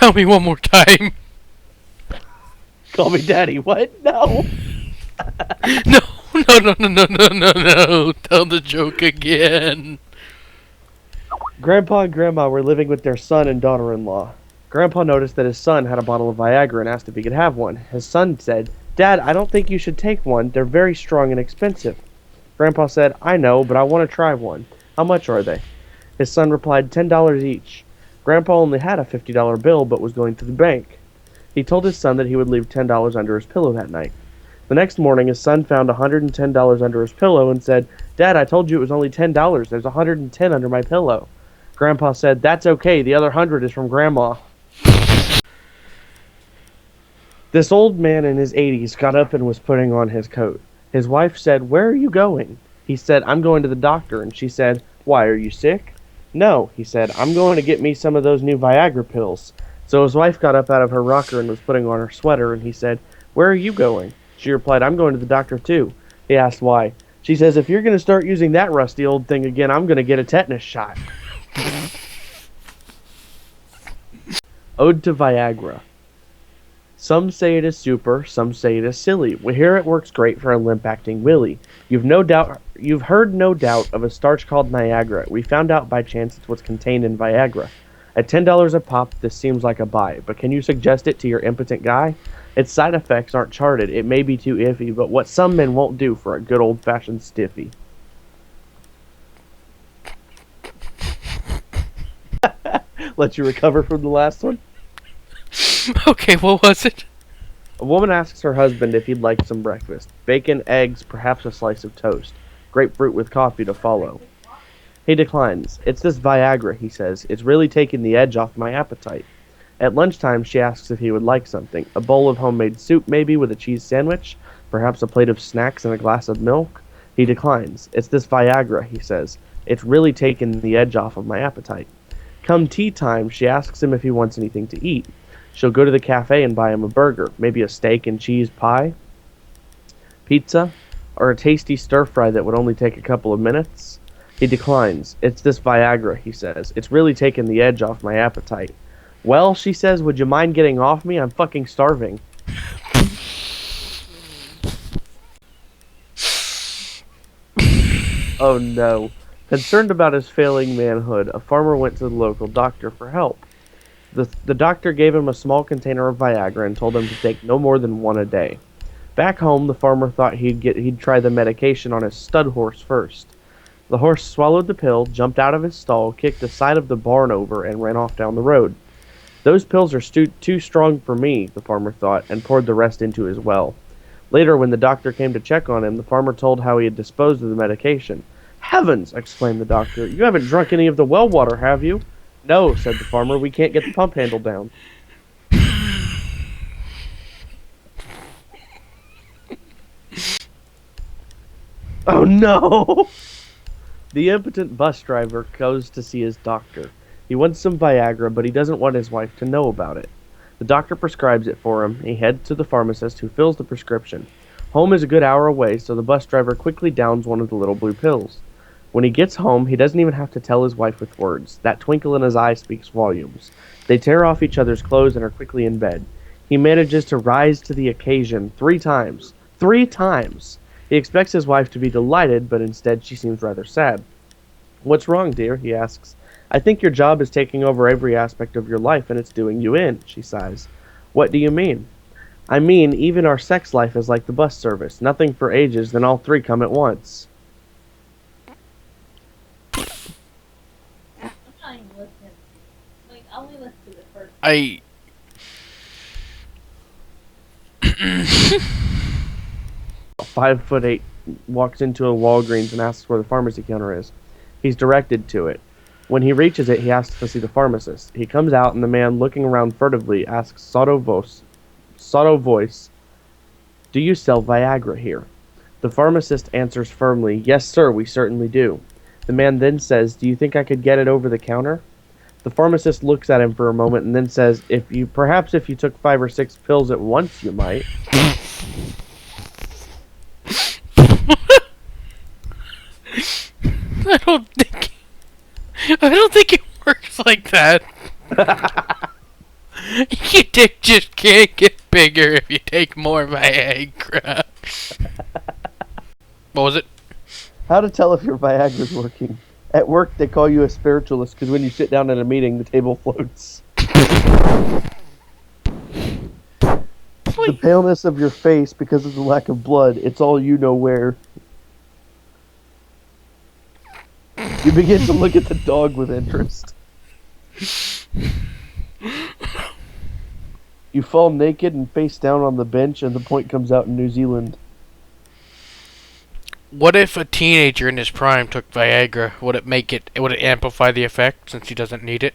Tell me one more time. Call me daddy. What? No. No, no. Tell the joke again. Grandpa and Grandma were living with their son and daughter-in-law. Grandpa noticed that his son had a bottle of Viagra and asked if he could have one. His son said, "Dad, I don't think you should take one. They're very strong and expensive." Grandpa said, "I know, but I want to try one. How much are they?" His son replied, $10 each. Grandpa only had a $50 bill but was going to the bank. He told his son that he would leave $10 under his pillow that night. The next morning, his son found $110 under his pillow and said, "Dad, I told you it was only $10. There's $110 under my pillow." Grandpa said, "That's okay. The other 100 is from Grandma." This old man in his 80s got up and was putting on his coat. His wife said, "Where are you going?" He said, "I'm going to the doctor." And she said, "Why, are you sick?" "No," he said, "I'm going to get me some of those new Viagra pills." So his wife got up out of her rocker and was putting on her sweater, and he said, "Where are you going?" She replied, "I'm going to the doctor too." He asked why. She says, "If you're going to start using that rusty old thing again, I'm going to get a tetanus shot." Ode to Viagra. Some say it is super, some say it is silly. We hear it works great for a limp-acting Willie. You've heard no doubt of a starch called Niagara. We found out by chance it's what's contained in Viagra. At $10 a pop, this seems like a buy, but can you suggest it to your impotent guy? Its side effects aren't charted. It may be too iffy, but what some men won't do for a good old-fashioned stiffy. Let you recover from the last one? Okay, what was it? A woman asks her husband if he'd like some breakfast. Bacon, eggs, perhaps a slice of toast. Grapefruit with coffee to follow. He declines. "It's this Viagra," he says. "It's really taken the edge off my appetite." At lunchtime, she asks if he would like something. A bowl of homemade soup, maybe, with a cheese sandwich? Perhaps a plate of snacks and a glass of milk? He declines. "It's this Viagra," he says. "It's really taken the edge off of my appetite." Come tea time, she asks him if he wants anything to eat. She'll go to the cafe and buy him a burger, maybe a steak and cheese pie, pizza, or a tasty stir-fry that would only take a couple of minutes. He declines. "It's this Viagra," he says. "It's really taken the edge off my appetite." "Well," she says, "would you mind getting off me? I'm fucking starving." Oh no. Concerned about his failing manhood, a farmer went to the local doctor for help. The doctor gave him a small container of Viagra and told him to take no more than one a day. Back home, the farmer thought he'd try the medication on his stud horse first. The horse swallowed the pill, jumped out of his stall, kicked the side of the barn over, and ran off down the road. "Those pills are too strong for me," the farmer thought, and poured the rest into his well. Later, when the doctor came to check on him, the farmer told how he had disposed of the medication. "Heavens!" exclaimed the doctor. "You haven't drunk any of the well water, have you?" "No," said the farmer. "We can't get the pump handle down." Oh no! The impotent bus driver goes to see his doctor. He wants some Viagra, but he doesn't want his wife to know about it. The doctor prescribes it for him. He heads to the pharmacist, who fills the prescription. Home is a good hour away, so the bus driver quickly downs one of the little blue pills. When he gets home, he doesn't even have to tell his wife with words. That twinkle in his eye speaks volumes. They tear off each other's clothes and are quickly in bed. He manages to rise to the occasion 3 times. 3 times! He expects his wife to be delighted, but instead she seems rather sad. "What's wrong, dear?" he asks. "I think your job is taking over every aspect of your life, and it's doing you in," she sighs. "What do you mean?" "I mean, even our sex life is like the bus service. Nothing for ages, then all 3 come at once." I'm not even listening. Like, I only listened to the first. I. A 5'8" walks into a Walgreens and asks where the pharmacy counter is. He's directed to it. When he reaches it, he asks to see the pharmacist. He comes out, and the man, looking around furtively, asks sotto voice, "Do you sell Viagra here?" The pharmacist answers firmly, "Yes, sir, we certainly do." The man then says, "Do you think I could get it over the counter?" The pharmacist looks at him for a moment and then says, if you took 5 or 6 pills at once, you might." I don't think it works like that. Your dick just can't get bigger if you take more Viagra. What was it? How to tell if your Viagra's working. At work, they call you a spiritualist because when you sit down at a meeting, the table floats. The paleness of your face because of the lack of blood, it's all you know where. You begin to look at the dog with interest. You fall naked and face down on the bench and the point comes out in New Zealand. What if a teenager in his prime took Viagra? Would it amplify the effect since he doesn't need it?